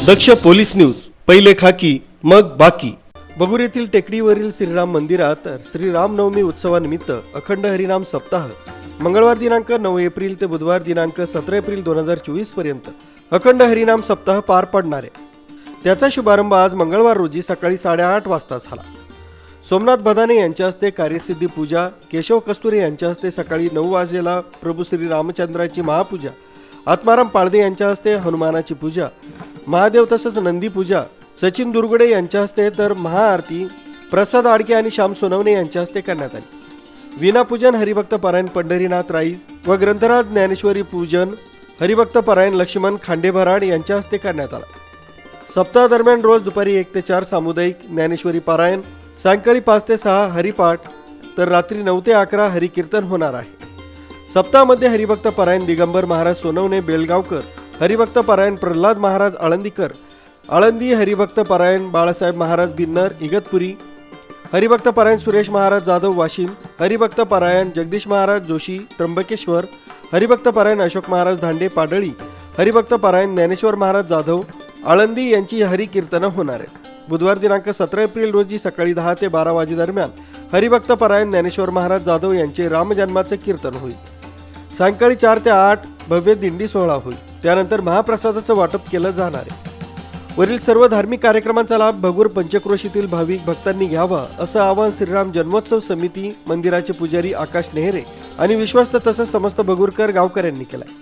दक्ष police news, पहिले खाकी मग बाकी। बगूर येथील टेकडीवरील श्रीराम मंदिरात श्रीरामनवमी उत्सवानिमित्त अखंड हरिनाम सप्ताह मंगळवार दिनांक 9 एप्रिल ते बुधवार दिनांक 17 एप्रिल 2024 पर्यंत अखंड हरिनाम सप्ताह पार पडणार आहे। त्याचा शुभारंभ आज मंगळवार रोजी सकाळी 8:30 वाजता झाला। सोमनाथ भदाने यांच्या हस्ते कार्यसिद्धी पूजा, केशव कस्तुरे यांच्या हस्ते सकाळी 9 वाजेला प्रभू श्री रामचंद्राची महापूजा, आत्माराम पाळदे यांच्या हस्ते हनुमानाची पूजा, महादेव तसंच नंदी पूजा सचिन दुर्गुडे यांच्या हस्ते तर महाआरती प्रसाद आडके आणि श्याम सोनवणे यांच्या हस्ते करण्यात आली। वीणापूजन हरिभक्त परायण पंढरीनाथ राईज व ग्रंथराज ज्ञानेश्वरी पूजन हरिभक्त परायण लक्ष्मण खांडेभराड यांच्या हस्ते करण्यात आला। सप्ताह दरम्यान रोज दुपारी 1 ते 4 सामुदायिक ज्ञानेश्वरी पारायण, सायंकाळी 5 ते 6 हरिपाठ तर रात्री 9 ते 11 हरिकीर्तन होणार आहे। सप्ताहामध्ये हरिभक्त परायण दिगंबर महाराज सोनवणे बेलगावकर, हरिभक्त परायण प्रल्हाद महाराज आळंदीकर आळंदी, हरिभक्त परायण बाळासाहेब महाराज बिन्नर इगतपुरी, हरिभक्त परायण सुरेश महाराज जाधव वाशिम, हरिभक्त परायण जगदीश महाराज जोशी त्र्यंबकेश्वर, हरिभक्त परायण अशोक महाराज धांडे पाडळी, हरिभक्त परायण ज्ञानेश्वर महाराज जाधव आळंदी यांची हरिकीर्तनं होणार आहे। बुधवार दिनांक 17 एप्रिल रोजी सकाळी 10 ते 12 वाजेदरम्यान हरिभक्त परायण ज्ञानेश्वर महाराज जाधव यांचे रामजन्माचे कीर्तन होईल। सायंकाळी 4 ते 8 भव्य दिंडी सोहळा होईल। त्यानंतर महाप्रसादाचं वाटप केलं जाणार आहे। वरील सर्व धार्मिक कार्यक्रमांचा लाभ भगूर पंचक्रोशीतील भाविक भक्तांनी घ्यावा असं आवाहन श्रीराम जन्मोत्सव समिती मंदिराचे पुजारी आकाश नेहरे आणि विश्वस्त तसंच समस्त भगूरकर गावकऱ्यांनी केलाय।